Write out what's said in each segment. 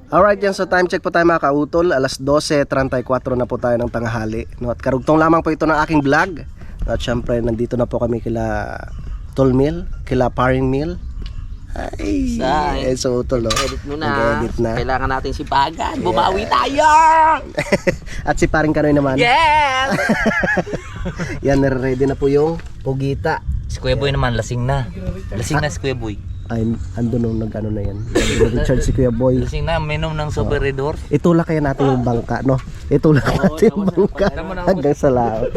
Alright yan, so time check po tayo mga kautol. Alas 12:34 na po tayo ng tanghali, no? At karugtong lamang po ito ng aking vlog. At syempre nandito na po kami kila Tol Mill, kila Paring Mill. Ay, so utol, no? Edit mo na. Nag-edit na. Kailangan natin si Pagan. Bumawi tayo! At si Paring Kanoy naman. Yes! Yan, nare-ready na po yung pugita. Si Kuya Boy naman, lasing na. Lasing na si Kuya Boy. Ay, ando nung nag-ano na yan. Richard si Kuya Boy. Lasing na, minom ng Soberedor. Itulak kaya natin yung bangka, no? Itulak natin yung bangka hanggang sa laot.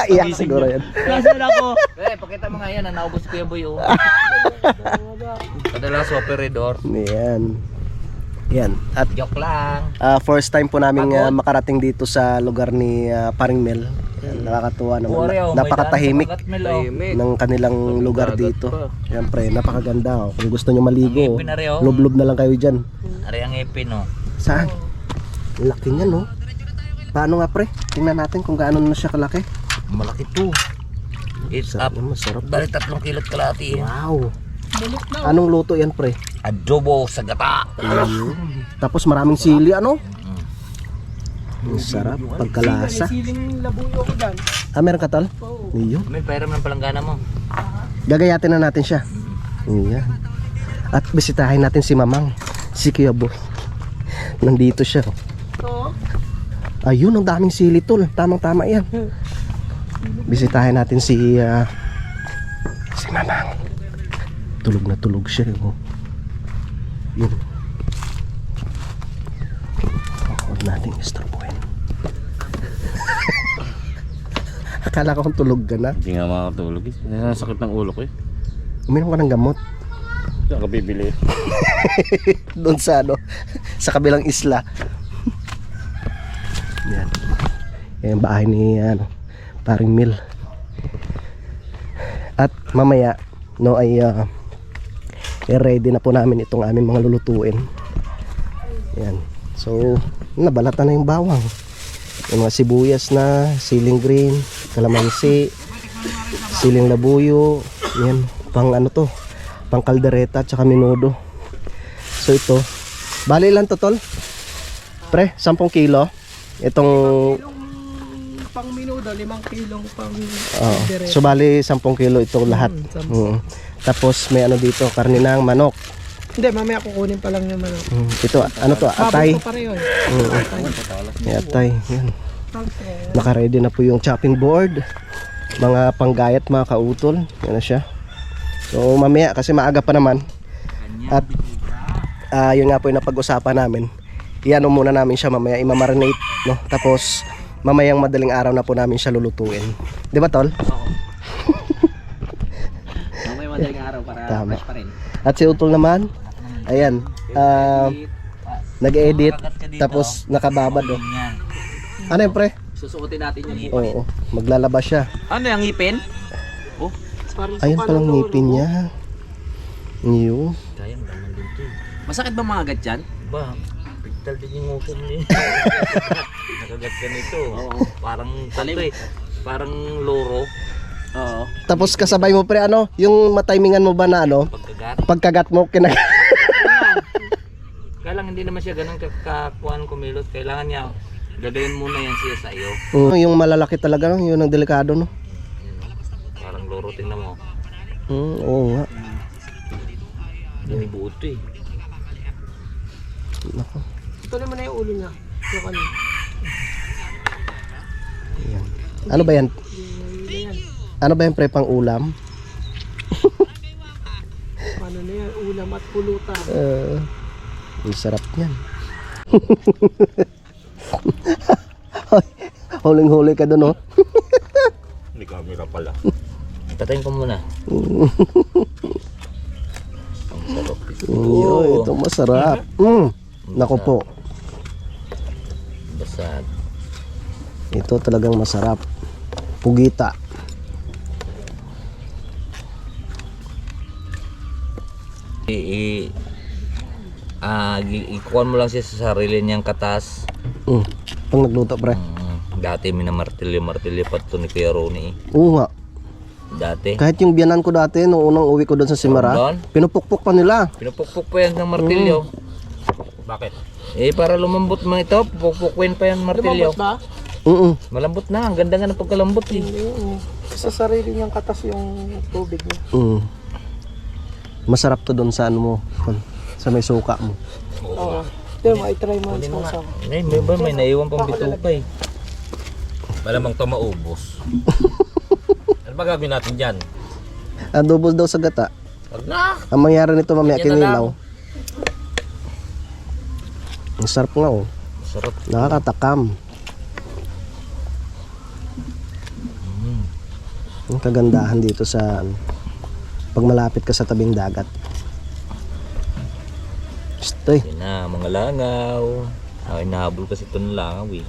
Iyak siguro yan. Nasaan ako? Pakita mo nga yan, naubos si Kuya Boy. Padala Soberedor. Yan. Yan. At Joke lang. first time po namin makarating dito sa lugar ni Paring Mel. Nakakatuwa naman. Napakatahimik ng kanilang lugar dito. Siyempre, napakaganda. Kung gusto nyo maligo, lublob na lang kayo dyan. Ari ang ipin, no? Saan? Laki niya, no? Paano nga, pre? Tingnan natin kung gaano na siya kalaki. Malaki to. It's up. Masarap. Bali 3 kilot kalati. Wow. Anong luto yan, pre? Adobo sa gata. Tapos maraming sili, ano? Ang sarap, pagkalasa. Siling labuyo ko dyan. Meron ka, Tol? Iyo. May pera ng palanggana mo. Gagayatin na natin siya. Iya. At bisitahin natin si Mamang, si Kuya Boy. Nandito siya. Ayun, ang daming sili, Tol. Tamang-tama yan. Bisitahin natin si Mamang. Tulog na tulog siya. Oh. Yun. Huwag natin istorbohin. Akala ko kung tulog ka na. Hindi nga makatulog eh. Nasakit ng ulo ko eh. Uminom ka ng gamot. Saan ka bibili? Doon sa ano, sa kabilang isla. Yan. Yan ang bahay ni Paring Mil. At mamaya no ay ready na po namin itong aming mga lulutuin. Yan. So, nabalatan na yung bawang. Yung mga sibuyas na, siling green, kalamansi, siling labuyo, yan, pang ano to, pang kaldereta at saka minudo. So ito, bali lang to, Tol? Pre, 10 kilo. Itong Pang minudo, 5 kilong pang kaldereta. So bali 10 kilo itong lahat. Tapos may ano dito, karne ng manok. Hindi, mamaya kukunin pa lang yung manok. Ito, ano to, atay. Ito pa rin yun. May atay. Yan. Naka-ready na po yung chopping board. Mga panggayat, mga kautol. Yan na siya. So mamaya, kasi maaga pa naman. At yun nga po yung napag-usapan namin. Iano muna namin siya mamaya, imamarinate, no? Tapos mamayang madaling araw na po namin siya lulutuin. Di ba, Tol? Oo. Mamaya madaling araw para fresh pa rin. At si Utol naman, ayan, nag-edit, tapos nakababad, oh. Ano yun, pre? Susuotin natin yung Oo, maglalabas siya. Ano yung ngipin? Oh, Ayun palang ngipin niya. Iyo. Masakit ba mga agad yan? Ba, pigtal din yung ngupin niya. Nakagat ka nito. Parang tanto eh. Parang loro. Oo. Tapos kasabay mo, pre, ano, yung matimingan mo ba na ano, Pagkagat. pagkagat mo, Kaya lang hindi naman siya ganun kakakuan kumilot. Kailangan niya gagawin muna yan siya sa iyo. Yung malalaki talaga, no? Yun ang delikado, no? Parang loro, tingnan mo. Oo nga. Dinibuto eh. Nako. Tuloy mo na yung ulo niya. Yung ano. Ayan. Ano ba yan? Ano ba yan, pre, pang ulam? Ano na yan? Ulam at pulutan. Ang sarap niyan. Huling-huli ka doon, oh. Hindi camera pala. Patayin ko muna. Ang sarap ito. Ito masarap. Nako po. Basag. Ito talagang masarap. Pugita. Ikuan mo lang siya sa sarili niyang katas. Pang nagluto, pre. Dati minamartilyo pa ito ni Kuya Ronnie. Oo nga. Dati. Kahit yung biyanan ko dati, nung unang uwi ko doon sa Simara, Doon? pinupukpok pa nila. Pinupukpok pa yan ng martilyo. Bakit? Eh, para lumambot mo ito, pupukuin pa yan martilyo. Lumabot ba? Malambot na, ang ganda nga ng pagkalambot eh. Oo. Sa sarili niyang katas yung tubig niya. Masarap to doon sa ano mo, sa may suka mo. Oo. Ito, try mo Hindi mo nga. sa May naiwan pang bituka eh. Malamang to maubos. Ano ba gagawin natin dyan? Adobo daw sa gata. Wag na! Ang mangyari nito mamaya Ganyan na kinilaw. Ang sarap nga oh. Sarap. Nakakatakam. Ang kagandahan dito sa pag malapit ka sa tabing dagat. Stoy, Yan na, mga langaw. Ay, nahabol kasi ito ng langaw eh.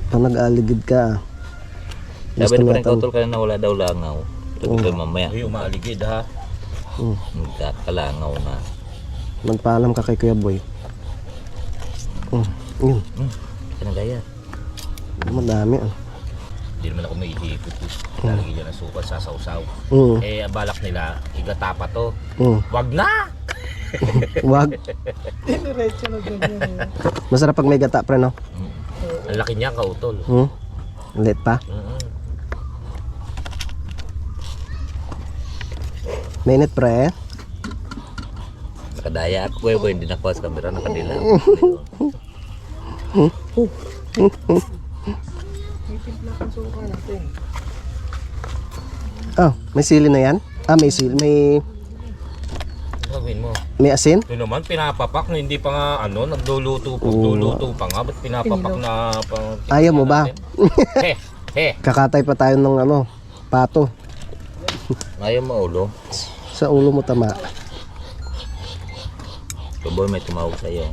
pag nag-aaligid ka, Sabi na pa rin natin- kautol ka na wala daw langaw. Sabi ko mamaya, Uy, umaaligid ha. magkakalangaw na. magpaalam ka kay Kuya Boy. Yun, Ano gaya? madami ah. Hindi naman ako may ihipot. Lalagyan dyan ng suka sa sausaw. Mm, Eh, ang balak nila, igata pa to. mm. Wag na! Wag. Diretso na ganyan. Masarap pag may gata pre no? Ang laki niya, kautol. Ulit pa. Mainit pre. Nakadaya ako eh, hindi nakuha sa camera, nakadilaw. May timpla kang suka natin. Ah, may sili na yan? Ah, may sili, may Gagawin mo. asin? Ito naman, pinapapak na hindi pa nga, nagluluto pa nga. Ba't pinapapak na pang... Ayaw mo ba? He! Kakatay pa tayo ng pato. Ayaw maulo. Sa ulo mo tama. Kaboy, may tumawag sa'yo.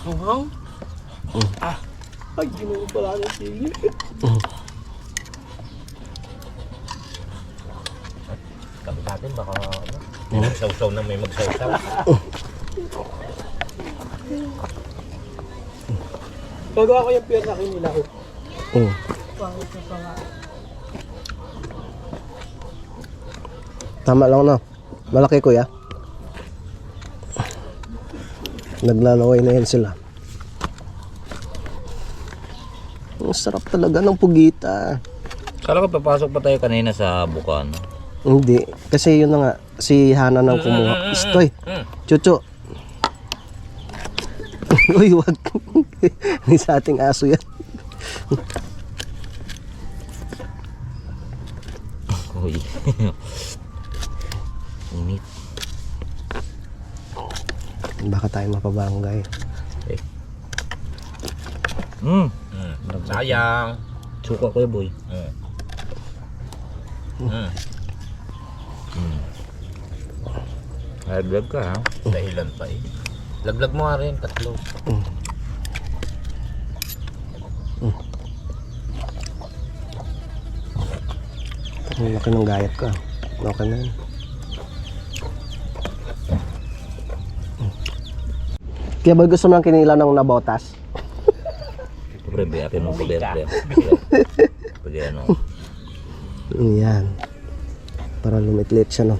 Tuhang? Ay, ginulo pala ng sili. Sabi natin, baka may magsawsaw na may magsawsaw. Gagawa ko yung piyat na kinilaw. Mm. Pangit na pa nga. Tama lang no. Malaki kuya. Naglalaway na yan sila. Ang sarap talaga ng pugita. Kala ko papasok pa tayo kanina sa bukan. Hindi. Kasi yun na nga. Si Hana nang kumuha. Stoy. Chucho. Uy, wag. Hindi sa ating aso yan. Uy. Init. Baka tayo mapabarangay. Sayang. Suka ko boy. Haglag ka ha. Dahilan pa eh. Laglag mo nga rin, tatlo. Ang laki ng gayat ka. Okay na yun. Kaya ba gusto mo ng kinila ng nabotas? Pre, biyakin mo pag-air. Pag ano. Yan. Para lumitlit siya no.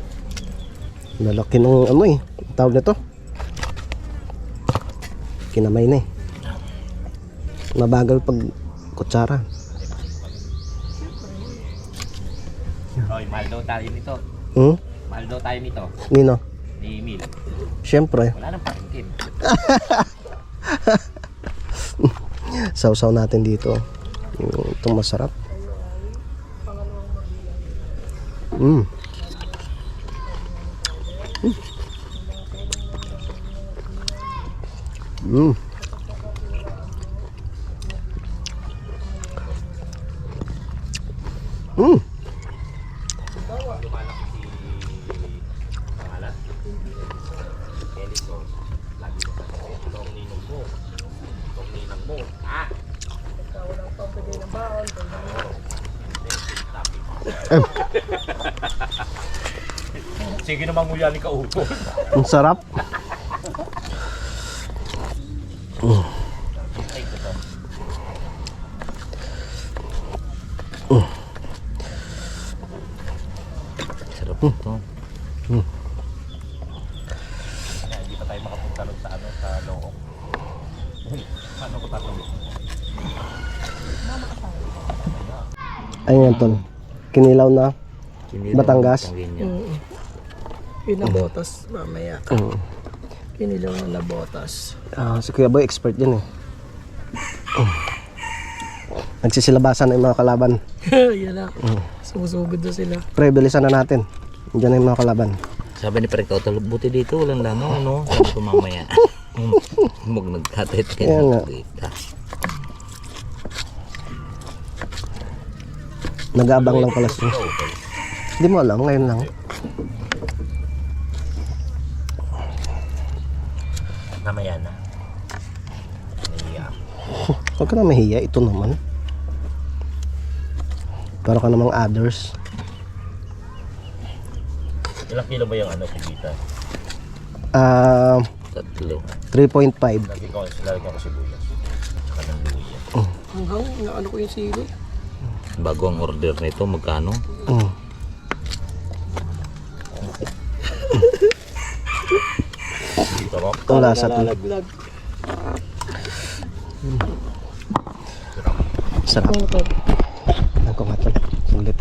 Lalaki ng tawag nito. Kinamay na eh. Mabagal pag kutsara. Hoy, mahal daw tayo nito. Mahal daw tayo nito. Nino? Ni Emil. Siyempre. Wala nang pangkin. Sausaw natin dito. Itong masarap. Mm. Mm. Mm. Sige namang nguya ni Kauto. Ang sarap. Sarap ito. Ayun tol. Kinilaw na. Batangas. Pinabotas mamaya. Mm. Kinilaw na nabotas. Si Kuya Boy expert yan eh. Nagsisilabasan na yung mga kalaban. Yan na. Sumusugod na sila. Pre, bilisan na natin. Diyan na yung mga kalaban. Sabi ni Pare Kautal, buti dito walang langaw, no? Sabi ko mamaya. Huwag nagkatid ka Kaya nga. dito. Nag-aabang lang pala siya. Hindi mo alam, ngayon lang. Mamaya na. Huwag ka na mahiya, ito naman. Para ka namang others. Ilang kilo ba yung ano, pigita? 3. 3.5. Lagi ko ko sibuyas. Tsaka ng luya. Hanggang naano ko yung sili. Bago ang order nito, magkano? Sarap. Ito lasa to. Nalaglag. Sarap. Ang ko nga to. Sulit.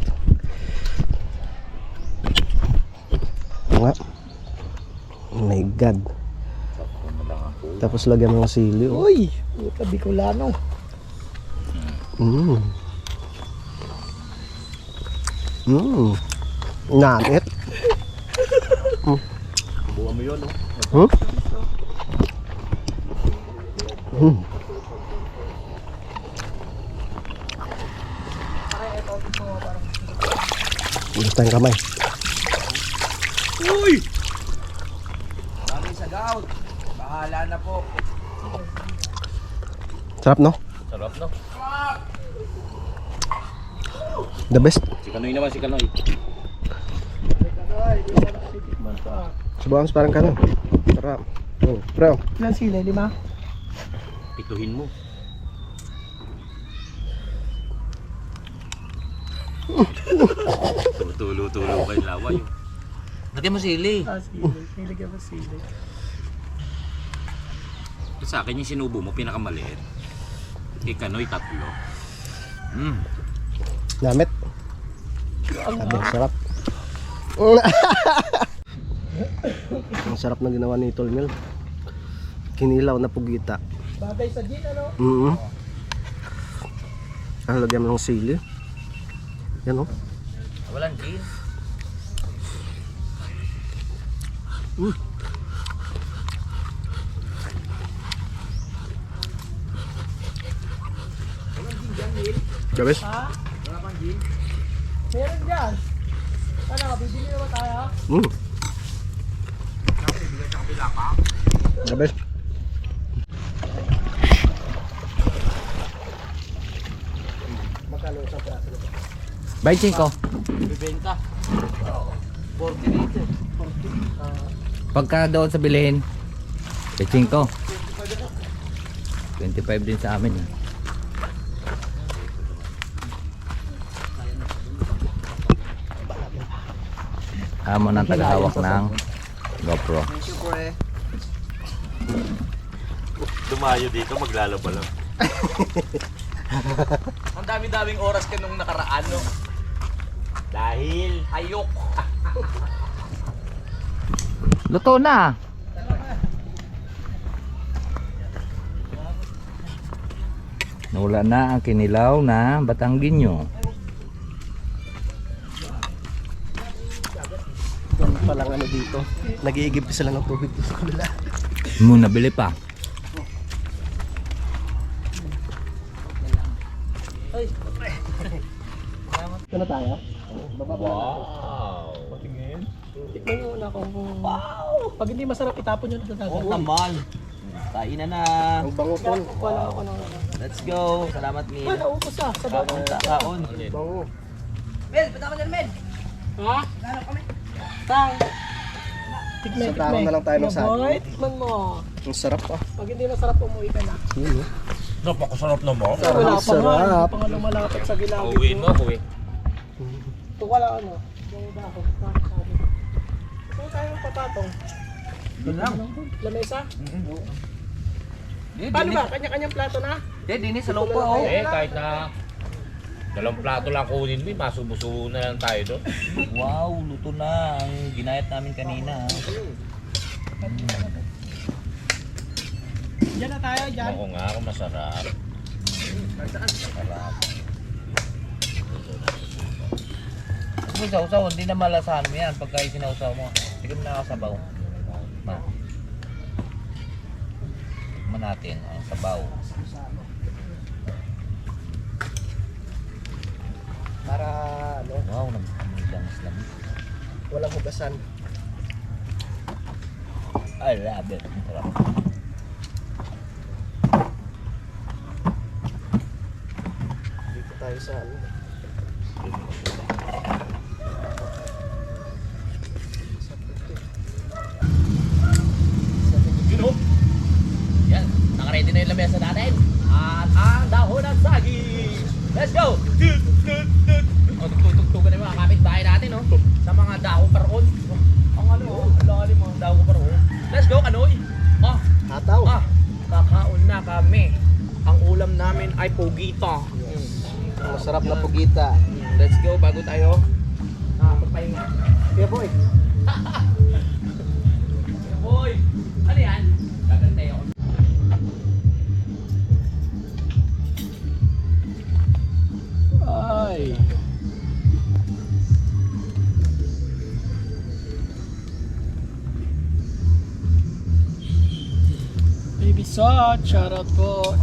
Ito nga. Oh my God. Tapos lagyan mo ng sili. Oh. Uy! Puta, Bicolano. Nanit. Buwan mo yun, no? Ulit tayong kamay. Uy! Daming sagaw. Bahala na po. Sarap no? Sarap, no? The best. Si Kanoy naman, si Kanoy. Subukan sa parang kanon. Sarap. Bro. Ilan sila? 5? Pituhin mo. Tulo-tulo kayo laway. Lagyan mo sili. Sili. Nilagyan mo sili. Sa akin yung sinubo mo, pinakamaliit. Kay Kanoy, 3. Namit. Sabi, sarap. Ang sarap na ginawa ni Tolmel. Kinilaw na pugita. Bagay sa gin, ano? Lagyan mo ng sili. Yan o. Walang gin. Gabes? Meron dyan. Ano, bibili na ba tayo? Gabes? Baiting ko. Bibenta. 40 dito. Pagka doon sa bilihin, baiting ko. 25 din sa amin. Amo ng tagahawak ng GoPro. Thank you, pre. Dumayo dito, maglalaba lang. Ang dami-daming oras ka nung nakaraan, no? Dahil ayok. Luto na. Nawala na ang kinilaw na Batangginyo. Yan palang ano dito. Nag-iigib sila ng tubig sa kabila. Muna bili pa. Ano tayo? Wow! Tikman nyo muna kung... Wow! Pag hindi masarap, itapon nyo na sa dagat. Oo naman. Kainan na. Ang bango tol. Wala ako ng... Let's go. Salamat, Min. Wala, naubos sa dagat. Kaon. Bango. Mel, punta ka dyan, Mel. Ha? Tang. Tikman, Sa tao na lang tayo ng saging. Boy, tikman mo. Ang sarap ah. Pag hindi masarap, umuwi ka na. Yun oh. Napakasarap naman. Wala pa nga. sarap. Hindi pa nga lumalapit sa gilawid. Uwiin mo, uwi. Ito wala ano. Yung dahon. Sabi. Saan tayo papatong? Doon lang. Lamesa? Paano ba? Kanya-kanyang plato na? Hindi, dinis sa loob pa, oh. Eh, kahit na Dalawang plato lang kunin mo, masubo-subo na lang tayo doon. Wow, luto na ang ginayat namin kanina. Diyan na tayo, diyan. Oo nga, masarap. Masarap. Kung sausaw, hindi na malasahan mo yan pagka sinausaw mo. Hindi ka nakakasabaw. Ma. Tikman natin ang sabaw. Para ano, Wow, naglamas-lamas. walang hugasan. I love it. Sarap. Dito tayo sa ano. Yan, nakaready na yung lamesa natin. At ang dahon ng saging. Let's go! O, tugtugan na yung mga kapitbahay natin, no? Sa mga dahon paroon. Ang ano, ang lalim mga dahon paroon. Let's go, Kanoy! Hataw. Kakaon na kami. Ang ulam namin ay pugita. Masarap na pugita. Let's go, bago tayo magpahinga. Kaya boy, Boy! Ano yan? Gagantay ako. Ay. Baby Sot, shoutout po.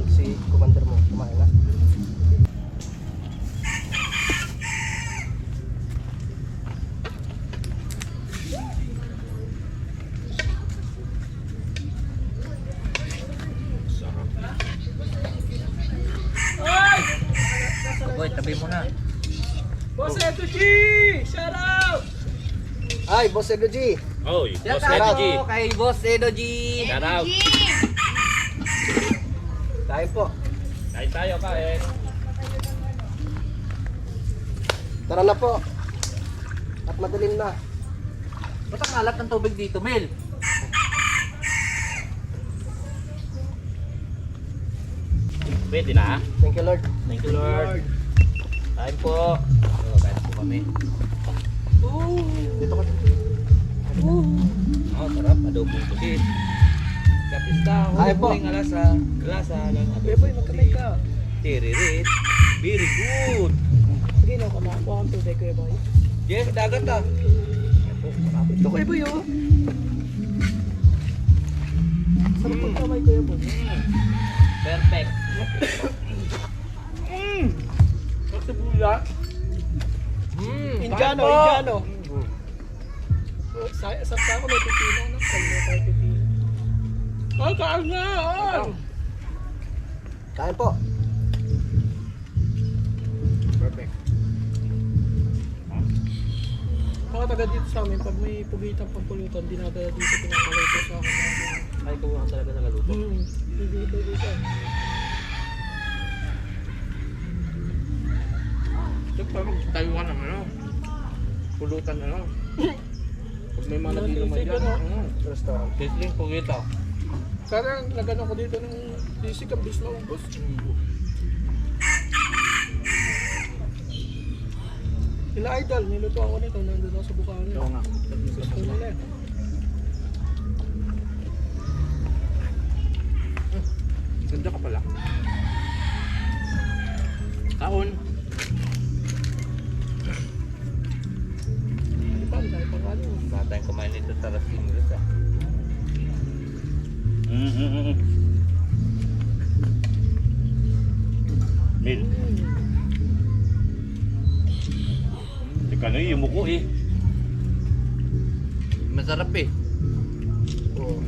tol, si commander mo, kumain na. Boy, tabi mo na. Boss Edo G! Shoutout! Ay, Boss Edo G. Oy, Boss Shout out. Edo G. Kay Boss Edo G. Shout out. Kain po. Kain tayo, kain. Tara na po. At madilim na. Ba't ang alat ng tubig dito, Mel? Pwede na. Thank you, Lord. Thank you, Lord. Kain po. Kain po kami. Dito ka. Oh, sarap. Adobong pusit. Kapista. Kain po. Alasa. Alasa lang. Kuya Boy, magkamay ka. Tiririt. Very good. Sige na, kumakuha kang tubig, Kuya Boy. Yes, dagat ah. Ito, Kuya Boy, oh. Sarap magkamay, Kuya Boy. Perfect. Sibuya. Indiano, kain po. Indiano. Sa ako may pipino, no? Kaya may tayo pipino. Ay, kain na! Ay! Kain po. Perfect. Mga taga dito sa amin, pag may pugitang pampulutan, dinadala dito, pinapalito sa akin. Ay, kung ako talaga nagaluto. Dito, dito. Tayo ka ng ano. Pulutan na lang. Pag may mga naginuman Sige, dyan. no? Restaurant. Sisling pugita. Kaya nagano ko dito ng sisig ang bis na ubos. Sila Idol, niluto ako nito, nandun ako sa Bukana. Oo nga. Gusto nila eh. Ganda ka pala. Taon. Di ba, dahil pang ano. Bata yung kumain nito sa Las Ingles ah. Mil. Teka na yung muko eh. Masarap eh. Oh.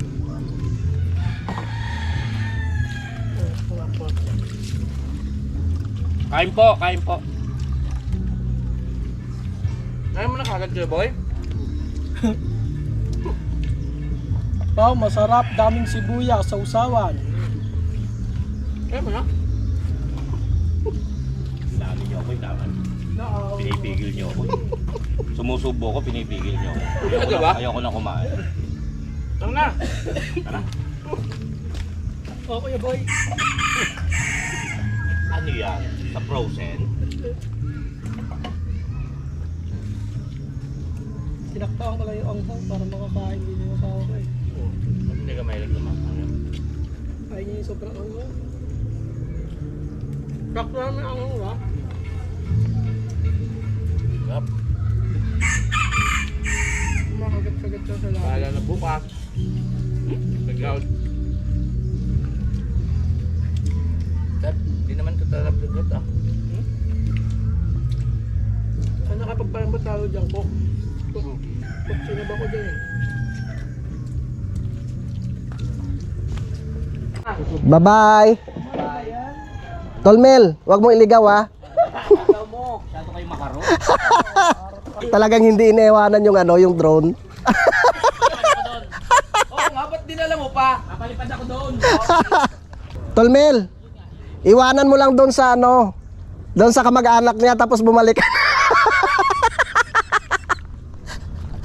Kain po, kain po. Ayaw mo na kagad siya, boy? Wow, masarap, daming sibuyas sa usawan. Ayaw mo na? Dami niyo ako, daman. Pinipigil niyo ako. Sumusubo ko, pinipigil niyo ako. Talaga ba? Ayoko na kumain. Tara na. Tara. Oh, Kuya Boy. Ano yan? Sa frozen? Sinaktaan ko lang yung anghang para makakain din yung tao ko eh. Hindi ka mahilig naman. Ayaw niya yung sobrang anghang. Rock naman ang anghang ba? Yup. Makagat-kagat siya sa lahat. Bahala na bukas. Nag-out. Dad, di naman ito talap-lagot ah. Saan nakapagparang talo dyan ko? Sinab ako dyan eh. Bye-bye. Tolmel, wag mo iligaw ha. Ikaw mo, masyado kayo makaro. Talagang hindi inewanan yung ano, yung drone. Oo nga, ba't dinala mo pa? Napalipad ako doon. Tolmel, iwanan mo lang doon sa ano, doon sa kamag-anak niya tapos bumalik.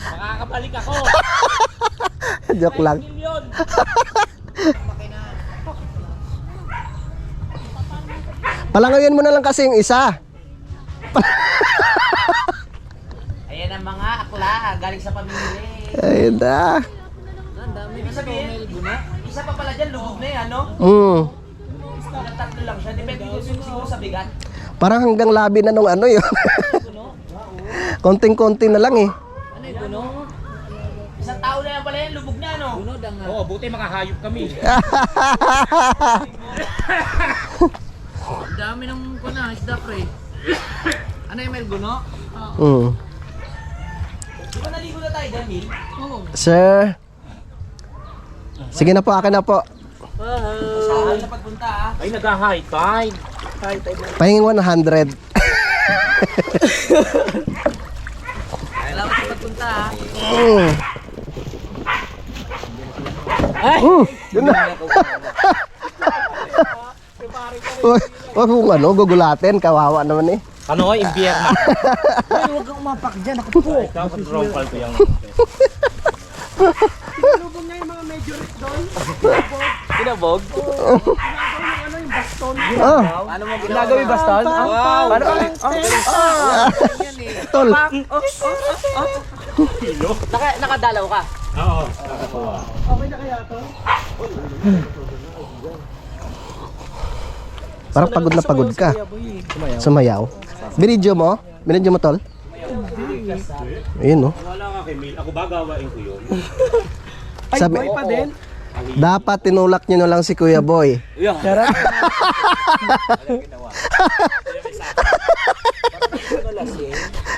Makakabalik ako. Joke lang. Milyon. Palangawin mo na lang kasi yung isa. Ayan ang mga akla, galing sa pamilya. Ayun na. Ibig sabihin, isa pa pala dyan, lubog na eh, ano? Tatlo lang siya, depende siguro sa bigat. Parang hanggang labi na nung ano yun. Konting-konti na lang eh. Ano yung guno? Isang tao na yan pala yan, lubog na, no? Guno, Oo, buti makahayop kami. Ang dami ng kuna, isda pre. Ano yung may guno? Di ba naligo na tayo dyan, Mil? Oo. Sir. Sige na po, akin na po. Saan na pagpunta, ah? Ay, nag-high tide. Pahingin 100. Salamat sa pagpunta, ah. Yun na. Wag mong ano, gugulatin. Kawawa naman eh. Ano ay impyerno? Huwag kang umapak dyan, ako po. Ikaw sa drone pal ko yung... Tinulubog niya yung mga major doon. Pinabog? Ano yung baston? Oh, Ano mo ginagawa yung baston? Wow! Paano ba? tol. Nakadalaw ka? Oo. Okay na kaya to? Parang pagod na pagod ka. Sumayaw. Binidyo mo? Binidyo mo, tol? Ayun, no? Wala ka kay Mil. Ako ba gawain ko yun? Ay, Sabi- boy pa din. Dapat tinulak nyo na lang si Kuya Boy. Charot.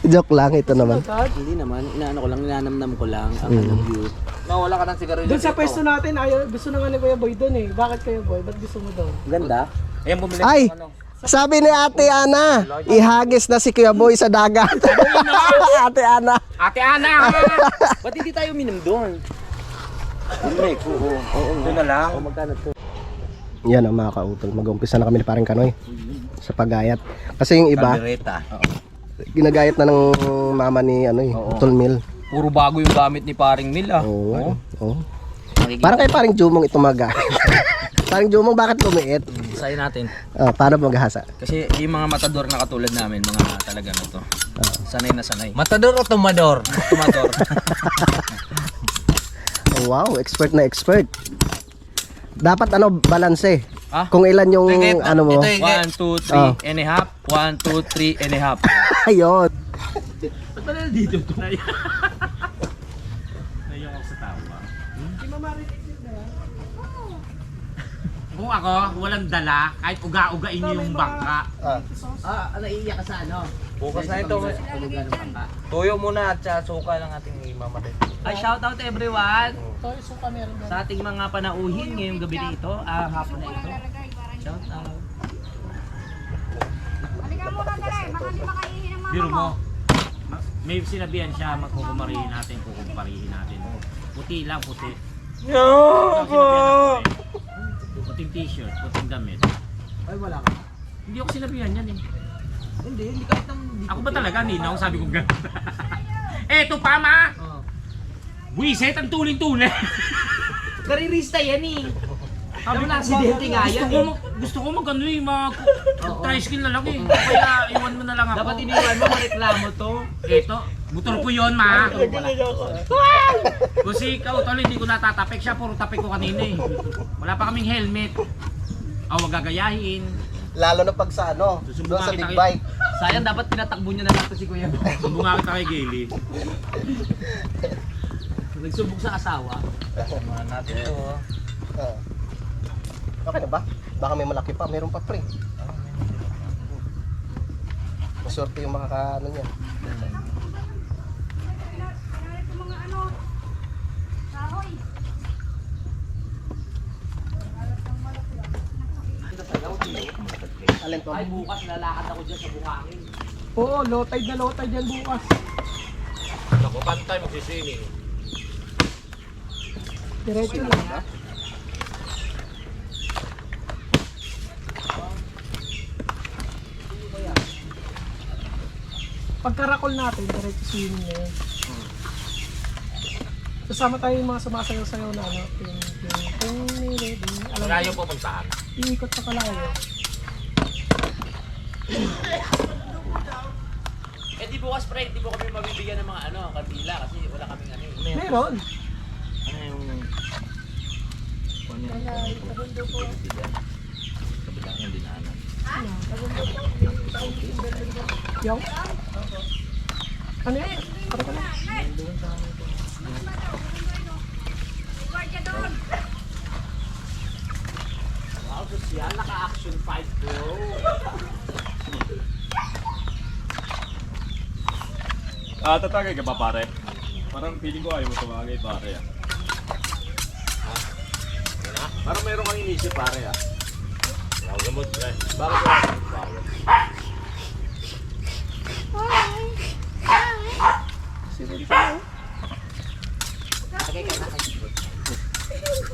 Joke lang, ito naman. Hindi naman, inaano ko lang, ninanamnam ko lang ang ano view. Nawala ka ng sigarilyo. Doon sa pwesto natin, ayaw, gusto na nga ni Kuya Boy doon eh. Bakit Kuya Boy? Ba't gusto mo doon? Ganda. Ayan, bumili Ay! ko ano. Sabi ni Ate Ana, ihagis na si Kuya Boy sa dagat. Ate Ana. Ate Ana! Ba't hindi tayo minom doon? Doon na lang. Magkano to? Yan ang mga kautol. Mag-umpisa na kami ni Paring Kanoy sa paggayat. Kasi yung iba, Kaldereta. ginagayat na ng mama ni ano eh, Utol Mil. Puro bago yung gamit ni Paring Mil ah. Oo. Oo. Parang kay Paring Jumong ito magamit. Paring Jumong, bakit lumiit? Sayo natin. Paano maghahasa? Kasi yung mga matador na katulad namin, mga talaga na to. Sanay na sanay. Matador o tumador? Tumador. Oh, wow, expert na expert. Dapat ano, balanse. Ah? Kung ilan yung ano mo. 1, 2, 3 and a half. 1, 2, 3 and a half. Ayun. Ba't pala dito ito? Naiyak ako sa tawa. Kung ako, walang dala, kahit uga-ugain niyo yung bangka. Naiiyak ka sa ano? Bukas na ito. Tuyo muna at suka lang ating imamatay. Ay, shout out everyone Ito, suka meron doon. sa ating mga panauhin ngayong gabi na ito, hapon na ito. Shout out. Halika muna dali, baka hindi makaihi ng mga Biro mo. May sinabihan siya, magkukumarihin natin, kukumparihin natin. Puti lang, puti. Puting t-shirt, puting damit. Ay, wala ka. Hindi ako sinabihan yan eh. Hindi kahit nang... Ako ba talaga, ninaw? Sabi ko gano'n. Eto pa, ma! Buiset ang tuling-tuling. Karirista yan eh. Sabi na aksidente nga yan. Gusto ko mag-ano eh, mag-tricycle na lang eh. Kaya iwan mo na lang ako. Dapat iniwan mo, mareklamo to. Ito, motor ko yun, ma. Kasi ikaw, tol, hindi ko natatapik siya. Puro tapik ko kanina eh. Wala pa kaming helmet. Wag gagayahin. Lalo na pag sa ano, doon sa big bike. Sayang, dapat pinatakbo niya na lang to si Kuya. Sumbong nga kita kay Gaily. Nagsubok sa asawa. Samahan natin to. Ah. Okay na ba? Baka may malaki pa, meron pa pre. Maswerte yung makakaano niya. Pinalit yung mga ano, kahoy. Alin to? Ay, bukas lalakad ako dyan sa Bukangin. Oo, low tide na low tide yan bukas. Naku, pantay magsiswimming. Diretso lang. Pagkarakol natin, diretso swimming na yun. Kasama tayo yung mga sumasayaw-sayaw na ano. Alam Malayo po puntahan. iikot pa pala kayo. Eh di bukas pre, di po kami mabibigyan ng mga ano, kandila kasi wala kaming ano. Meron. Ano yung... Kabilang yung dinaanan. Yung? Ano yan? Ano ka na? Guardia doon. Wow, sosyal, naka-action 5 bro. Tatagay ka ba pare? Parang feeling ko ayaw mo tumagay pare ah. Parang meron kang inisip pare ah. Ako gamot eh. Bakit wala?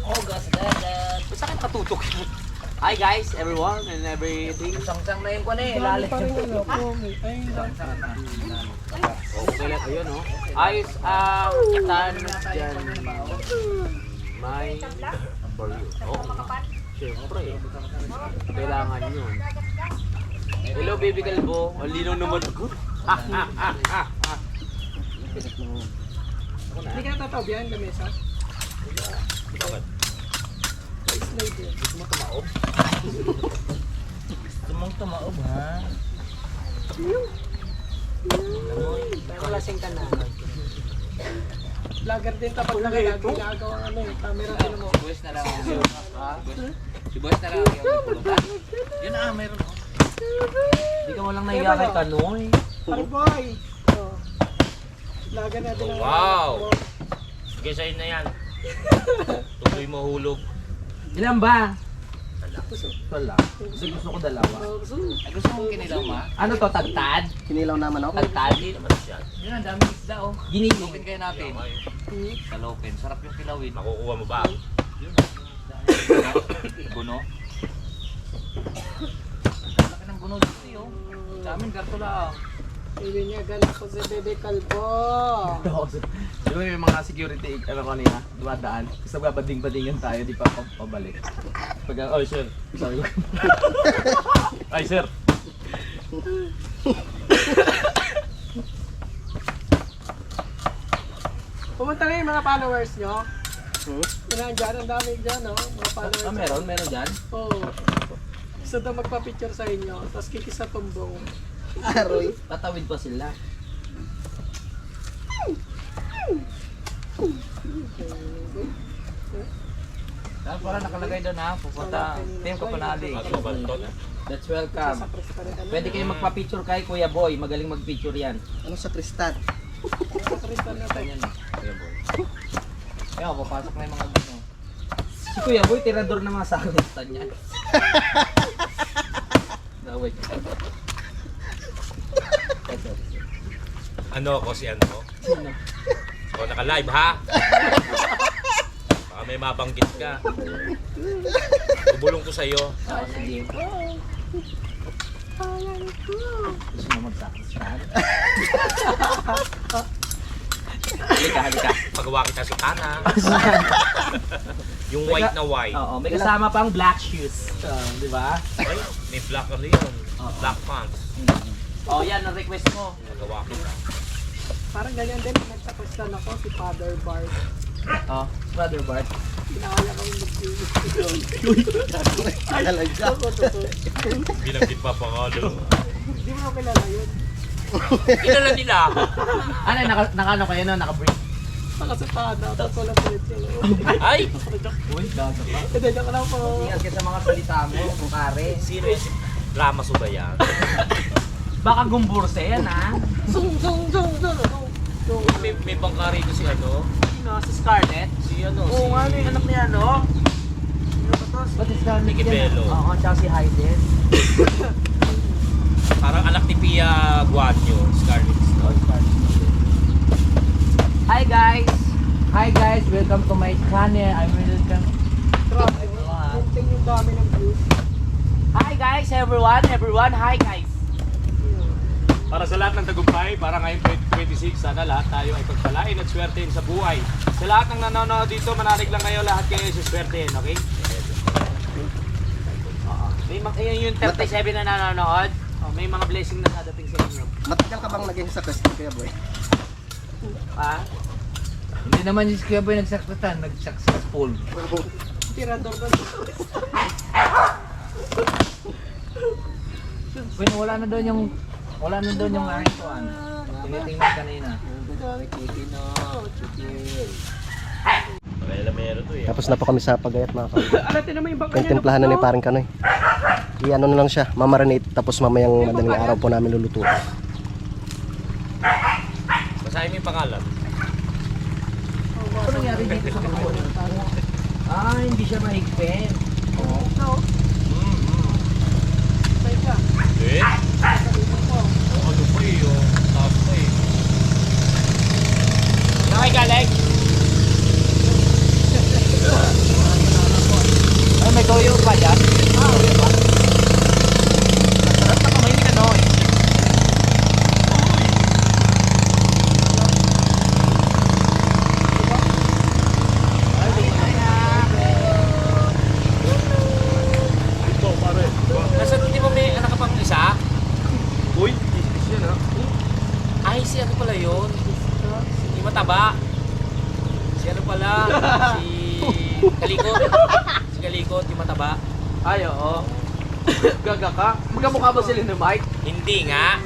Oh, gas dagat. Ba't sa'kin katutok yan? Hi guys, everyone and everything. Sang-sang na yung kwan eh. Lalo pa rin ano. Ay, Okay lang, ayun oh. Ayos ang tanong dyan. May for you. Okay. Siyempre. Kailangan yun. Hello baby kalbo. Ang linaw naman ako. hindi ka natataob yan, lamesa. Slide yan. Gusto mong tumaob ha? Pero lasing ka na. Vlogger din tapos na lagi ginagawa ng ano, camera din mo. Si Boys na lang. Si Boys na lang yung yun ah, meron. Hindi ka walang nahiya kay Kanoy. Parang boy. Oh. Vlogger natin ang Wow! Sige sa'yo na yan. Tuloy mo hulog. Ilan ba? Wala. Gusto ko dalawa. Ay, gusto mong kinilaw ma? Ano to, tagtad? Kinilaw naman ako. Tagtad? Hindi naman siya. Yun ang daming isda oh. Ginising. Lupin kayo natin. Kalopin. Sarap yung kilawin. Makukuha mo ba? Guno. Laki ng guno dito oh. Sa amin garto lang. Sabi niya, ganap ko si Bebe Kalbo. Di ba may mga security ano kanina, dumadaan. Gusto babading-badingan tayo, di pa pabalik. Pag, oh sir, sabi ko. Ay sir! Pumunta na yung mga followers nyo. Yan dyan, ang dami dyan, no? Mga followers. Ah, meron dyan? Oo. Gusto daw magpa-picture sa inyo, tapos kikis sa tumbong. Aroy. Tatawid pa sila. Tapos parang nakalagay doon ha, pupunta. Team Kapanali. Bago balton eh. That's welcome. Sa press pa rin kami. Pwede kayo magpa-picture kay Kuya Boy, magaling mag-picture yan. Ano sa kristal? Sa kristal natin. Yan Kuya Boy. Kaya papasok na yung mga gusto. Si Kuya Boy, tirador na mga sakristan niya. No, wait. Ano ako si ano? Sino? O naka-live ha? Baka may mabanggit ka. Bubulong ko sa'yo. Sige. Gusto mo magsakristan? Halika, halika. Pagawa kita sa tana. Yung white na white. Oo, may kasama pang black shoes. Di ba? Ay, may black ano yun. Black pants. Oh, yan ang request mo. Nagawa ko na. Parang ganyan din, nagtakustan ako si Father Bart. Oh, Brother Bart. Pinakaya kami mag-inis. Talaga. Binanggit pa pangalo. Hindi mo na kilala yun. Kilala nila ako. Ano, naka-ano kayo no? Naka-brief. Nakasapana, tapos wala pilit sila. Ay! Uy, gaga ka. Hindi, joke lang po. Ingat ka sa mga salita mo, bukare. Sino yan? Si Ramaso ba yan? Baka gumburse yan, ha? Zung, zung, zung, zung. May bangka rito si ano? Sino? Si Scarlett? Si ano? Oo nga, ano yung anak niya, no? Ba't si Scarlett Nicky Bello. Oo, tsaka si Hayden. Parang anak ni Pia Guanyo, Scarlett. Hi guys, welcome to my channel. I'm welcome. Grabe, kunting yung dami ng views. Hi guys, everyone. Hi guys. Para sa lahat ng tagumpay, para ngayong 2026, sana lahat tayo ay pagpalain at swertein sa buhay. Sa lahat ng nanonood dito, manalig lang kayo, lahat kayo siswertein, okay? May yung 37 na nanonood. Oh, may mga blessing na dadating sa inyo. Matagal ka bang naging sa question kaya boy? Ha? Hindi naman yung Kuya Boy nagsaktan, nag-successful. Tirador ka. When wala na doon yung aking tuwan. Tinitingnan kanina. Dami chicken na. Chicken. May lamero to eh. Tapos na po kami sa pagayat mga kapatid. Alatin naman yung bangka niya. Kontemplahan na ni parang Kanoy. I-ano na lang siya, mamarinate tapos mamayang madaling araw po namin lulutuin. Basahin mo yung pangalan. Ano nangyari dito sa mga hindi siya mahigpit. No. Sa'yo ka. Eh? Ano pa eh, oh. Taas pa eh. Nakikalig? Ay, may toyo pa dyan? Sarap na kamay ni Kanoy. Nasa di ba may anak ka pang isa? Uy, is yan ha? Ay, si ano pala yun? Si Mataba. Si ano pala? Si Kalikot. Si Kalikot, yung Mataba. Ay, oo. Gaga ka? Magkamukha ba sila ni Mike? Hindi nga.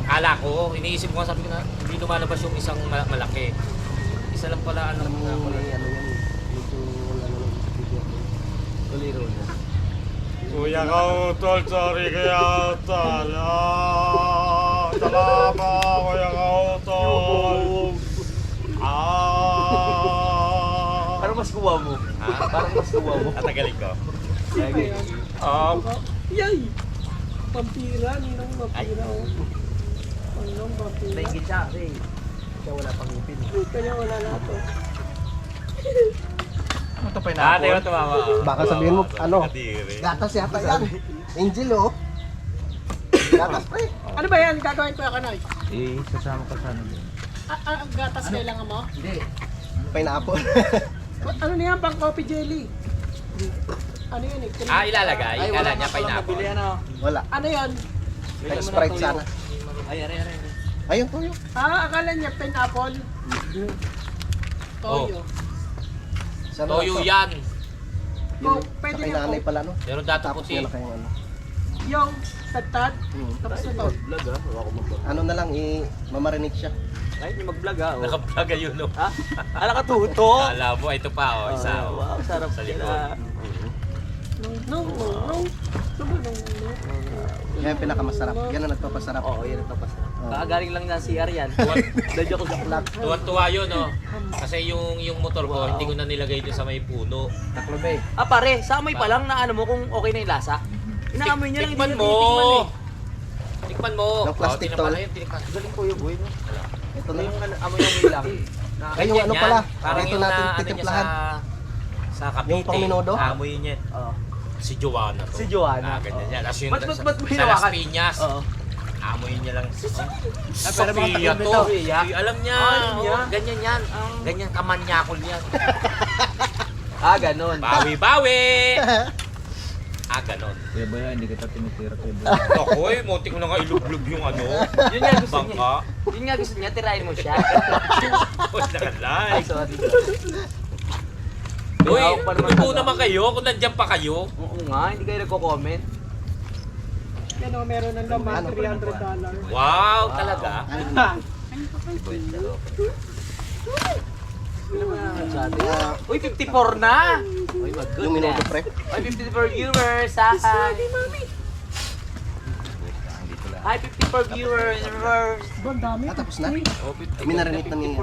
Akala ko, iniisip ko nga, sabi ko na, hindi lumalabas yung isang malaki. Isa lang pala, ano nga pala. Uliro na. Kuya ka utol, sorry kaya tala. Talama, kuya ka utol. Parang mas kuha mo. Parang mas kuha mo. Tatagalin ko. Yay! Pampira, ninong pampira. Ninong pampira. Naingit siya kasi siya wala pang ngipin. Kanya wala lahat oh. Ano ito Ate, yung tumama. Baka sabihin mo, ano? Kadiri. Gatas yata yan. Angel oh. Gatas pre. Ano ba yan? Gagawin ko yung kanoy? sasama ka sana doon. Ang gatas kailangan mo? Hindi. Pineapple. Ano na yan? Pang coffee jelly. Ano yun eh? Ilalagay. Kala niya pineapple. Wala. Ano yun? Sprite sana. Ay, aray. Ayun toyo. Akala niya pineapple. Toyo. Toyo yan. Oh, Sa pwede kay niya nanay po. pala no. Pero dato Tapos puti. yan na kayong ano. Yung tagtad. Tapos ito. Ano na lang, mamarinate siya. Ay, hindi mag-vlog ha. Nakaplaga yun, no? Ha? Ala ka tuto. Kala mo, ito pa, oh. Isa, oh. Wow, sarap Sa likod. sila. No. Yan yung pinakamasarap. Yan ang nagpapasarap. Oo, yan ang tapas. Kakagaling lang na CR yan. Dadyo ko sa vlog. Tuwan-tuwa yun, no? Kasi yung motor ko, hindi ko na nilagay dun sa may puno. Taklobe. Ah pare, sa amoy pa lang na ano mo kung okay na yung lasa. Inaamoy niya lang, hindi Tikman niya mo! tinitikman eh. Tikman mo! Ng plastic tinapala tol. yun, tinikman. Galing ko yung boy, no? Ito Ano na. yung amoy-amoy lang. Ay, yung ano Yan, pala. Parang Ito yung natin na, ano niya titimplahan. sa Cavite. Yung pang Minodo? Amoy niya. Oo. Si Joanna to. Si Joanna. Ganyan yan. Tapos yung Ba't mo sa hinawakan? Las Piñas. Oo. Amoy niya lang. pero mga Sofia taga- to. Sofia? Alam niya. Alam niya? Oh, ganyan yan. Ganyan kamanyakol yan. Ganon. Bawi-bawi! Ganon. Kuya Boy, hindi kita tinitira, Kuya Boy. Ako eh, muntik ko na nga ilublog yung ano. Yun nga gusto niya. Bangka. Yun nga gusto niya, tirahin mo siya. Nakalay. Sorry. Uy, Ako pa naman tumubo talaga. naman kayo kung nandiyan pa kayo. Oo nga, hindi kayo nagko-comment. Yan o, meron ng laman, $300. Wow, talaga? Uy, 54 na! Uy, Yung minuto pre. Uy, 54 viewers! Hi! Hi, 54 viewers! Ang dami. Tapos na. Minarinate na niya.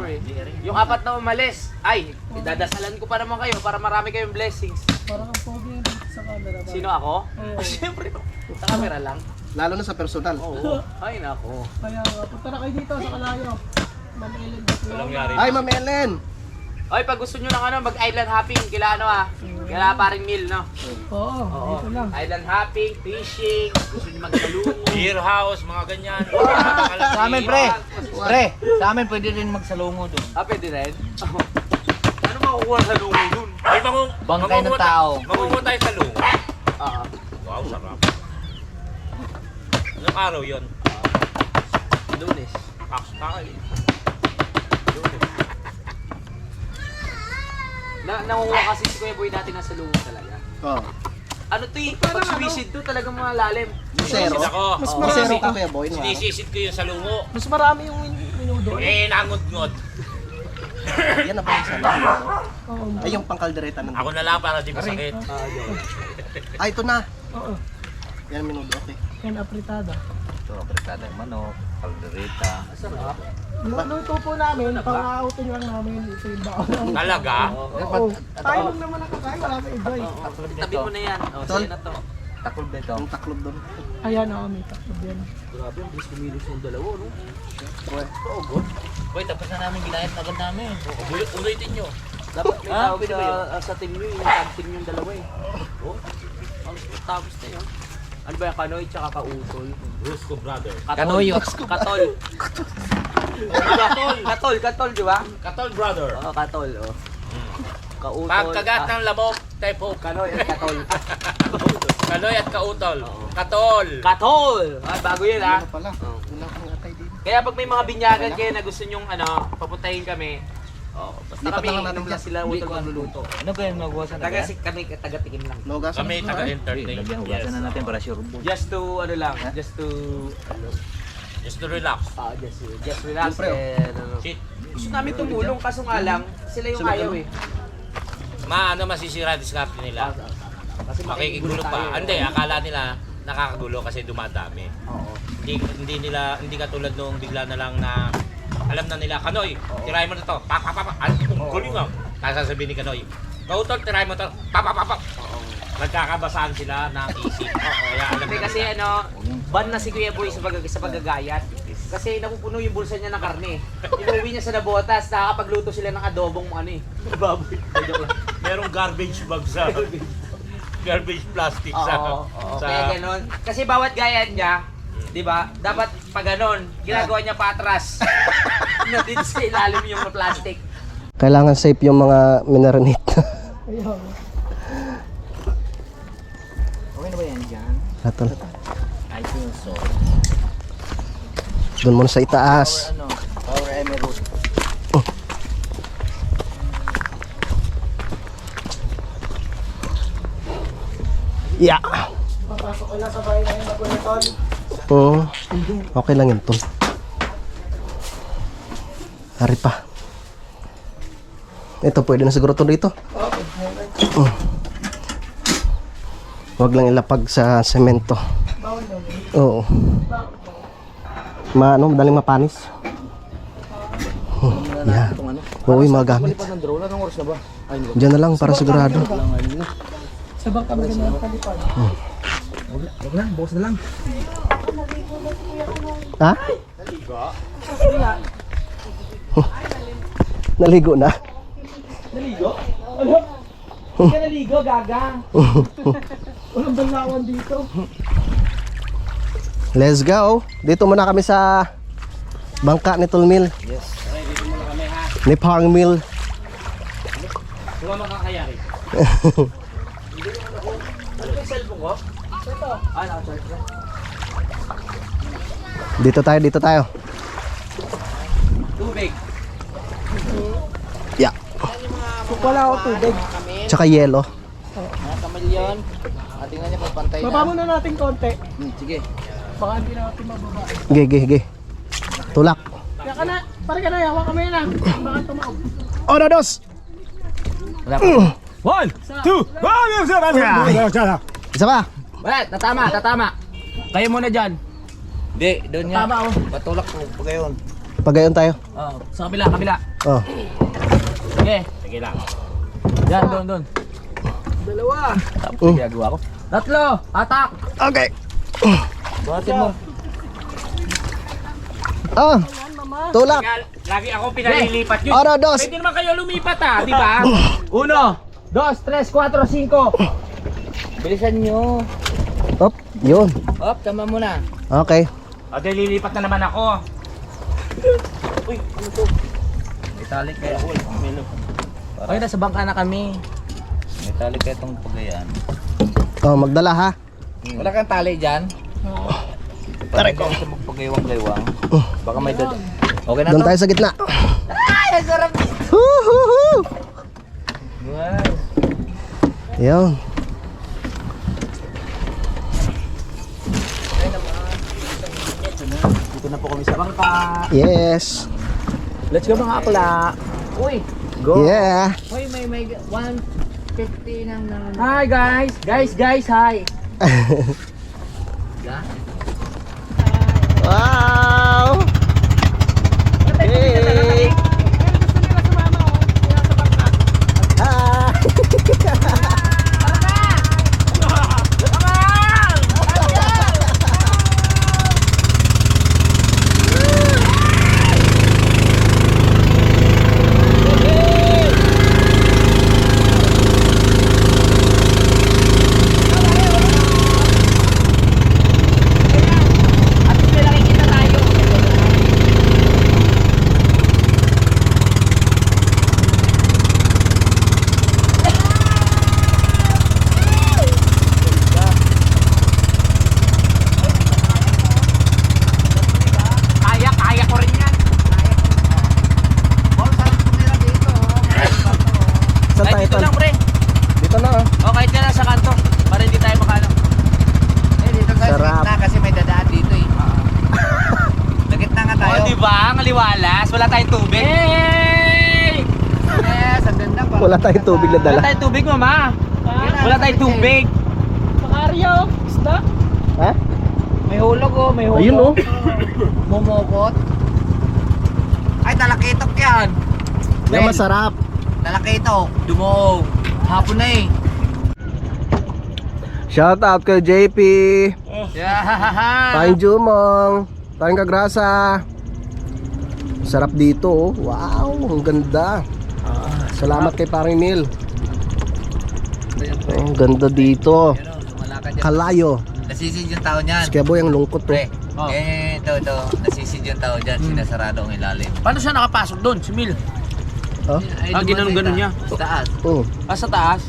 Yung apat na umalis, ay, dadasalan ko pa naman kayo para marami kayong blessings. Parang ang pogi yan sa camera. ba? Sino ako? Oo. Siyempre, sa camera lang. Lalo na sa personal. Oo. Ay, nako. Kaya punta na kayo dito sa Kalayo. Ma'am Ellen Batlo. Walang yari. Ay, Ma'am Ellen! Oy, pag gusto nyo ng mag-island hopping, kila kila paring meal, no? Oo, Oo. dito lang. Island hopping, fishing, gusto nyo magsalungo. Beer house, mga ganyan. Sa amin, pre! Pre, sa amin pwede rin magsalungo doon. Pwede rin? Ano makukuha sa lungo dun? Ay, Bangkay ng tao. Mangunguha tayo sa lungo. Oo. Wow, sarap. Anong araw yun? Lunes. Pakstay. Nangunguha kasi si Kuya Boy dati nasa lungo talaga. Oh. Ano to eh? Pag sumisid to talagang mga lalim. Zero. Sisid ako. Mas Zero marami, ka Kuya Boy. No? Sinisisid ko yung sa lungo. mas marami yung minudo. Nangod-ngod. Yan na ba yung sana? Oo. Ay, yung pangkaldereta ng... Ako na lang para di masakit. Ay, ito na. Oo. Yan minuto. Okay. Yan, apritada. Ito, apretada ng manok, kaldereta. Yung ito po namin, pang-outing lang namin. Ito yung baon namin. Talaga? Oo. Tayo lang naman nakakain, wala sa enjoy. Tabi mo na yan. O, sa'yo na to. Taklob nito. Yung taklob doon. Ayan, oo, may takbo yan. Grabe, ang bilis kumilos ng dalawa, no? Boy, tapos na namin ginayat na agad namin. Ulitin nyo. Dapat may tawag pwede ba sa team nyo, yung tag team yung dalawa eh. Oh, ang tapos na yun. Ano ba yung Kanoy tsaka Kautol? Rusco brother. Kanoy, Katol. Katol, di ba? Katol brother. Oo, Katol, oh. Kautol. Pagkagat ng lamok, typo. Kanoy at Katol. Kaloy at kautol. Katol. Katol! Ah, bago yun ah. Ano pala? Wala kang atay din. Kaya pag may mga binyagan kayo na gusto nyong papuntahin kami, basta Lipat kami, na lang natin inom lang dyan. sila utol magluluto. Ano kaya magawa sa natin? Kami taga-tikim lang. Nogas. Kami taga-entertain. Hugasan na natin para sure. Just to, Just to relax. just relax Siyempre, oh. and Shit. gusto namin tumulong kaso nga lang, sila yung ayaw eh. Masisira diskarte nila. Kasi Makikigulo pa. Hindi, akala nila nakakagulo kasi dumadami. Oo. Hindi katulad nung bigla na lang na alam na nila, Kanoy, tirahin mo na to. Pa. Ano, guling mo. Sasabihin ni Kanoy, Kautol, tirahin mo to. Pa. Nagkakabasaan sila ng isip. Kaya alam Hindi na kasi nila. ban na si Kuya Boy sa paggagayat. Kasi napupuno yung bulsa niya ng karne. Inuwi niya sa Nabotas, nakakapagluto sila ng adobong baboy. Joke lang. Merong garbage bag sa garbage plastic Oo, kaya ganon. Kasi bawat gayat niya, di ba, dapat pag ganon, ginagawa niya patras. Natin sa ilalim yung plastic. Kailangan safe yung mga minarinate. Ayun. Okay na ba yan dyan? Atol. I feel so. Doon muna sa itaas. Ano? Power emerald. Yeah. Papasok ko na sa bahay na yung naguliton. Oo. Okay lang yun, tol. Hari pa. Ito, pwede na siguro to dito. Huwag lang ilapag sa semento. Bawal daw. Oo. Madaling mapanis. Yeah. Oo, yung mga gamit. Ng drone, anong oras na ba? Ay, hindi Diyan na lang para sigurado. Sa bang kami ganyan ang palipad. Huwag na, bukas na lang. Ha? Naligo na? Naligo? Ano? Hindi ka naligo, gagang. Walang banlawan dito. Let's go. Dito muna kami sa bangka ni Tulmil. Dito muna kami ha. Ni Pang Mill. Sumama ka kayari. Ano ba yung cellphone ko? Ito. Ah, naka-charge na. Dito tayo. Tubig. Yeah. Wala ako tubig. Tsaka yelo. Mga kamilyon. Tingnan niyo kung pantay Baba muna natin konti. Sige. Baka hindi natin mababa. Ge. Tulak. Kaya ka na. Pare ka na. Hawa kami na. Baka tumaog. Ono dos. One, two, Isa pa. Wala, tatama. Kayo muna dyan. Hindi, doon nga. Tama, oh. Patulak ko pa ngayon. Pagayon tayo. Oh, sa kabila. Oh. Sige. Sige lang. Yan, doon. Dalawa. Ginagawa ko. Tatlo, atak. Okay. Buhatin mo. Ah. Tulak. Lagi ako pinalilipat yun. Ono dos. Pwede naman kayo lumipat di ba? 1, 2, 3, 4, 5. Bilisan nyo. Op, yun. Op, tama mo na. Okay. O, di lilipat na naman ako. Italik kaya. Okay, nasa bangka na kami. Italik kaya itong pagayan. Oh, magdala ha. Wala kang tali dyan? Taray ko. Sa magpagaywang-gaywang. Baka may dada. Okay na Doon to? tayo sa gitna. Ay, ang sarap. Huhuhu. Wow. Yun. Dito na po kami sa bangka. Yes. Let's go mga akla. Uy, Yeah. uy, may 150 ng Hi guys. Guys, hi. Wow. Hey. Gusto nila sumama oh. Kaya sa bangka. Ah. Kaya ko rin yan. Saan tayo, Kahit dito Tol? lang, pre. Dito na oh. O, kahit ka na sa kanto. Para hindi tayo makano. dito sa Sarap. gitna kasi may dadaan dito eh. Sa gitna nga tayo. O, diba? Ang aliwalas. Wala tayong tubig. Hey! Yes, ang ganda pa. Wala tayong tubig na Wala dala. tayong tubig, mama. Wala tayong tubig. Makaryo. Isda. Ha? May hulog oh, may hulog. Ayun oh. Mumukot. Ay, talakitok yan. Yan masarap. Talakitok. Dumuog. Hapon na eh. Shout out kay JP. Yeah. Paing Jumong. Paing Kagrasa. Sarap dito oh. Wow, ang ganda. Salamat kay Paring Neil. Oh, ang ganda dito. Lumalakad yan. Kalayo. Nasisid yung tao niyan. Kaya boy ang lungkot to. Pre, ito. Nasisid yung tao dyan. Sinasarado ang ilalim. Paano siya nakapasok doon? Si Mil. Oh? Ginanong-ganon niya. Sa taas. Oh. Sa taas.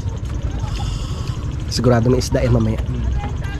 Sigurado may isda yan mamaya.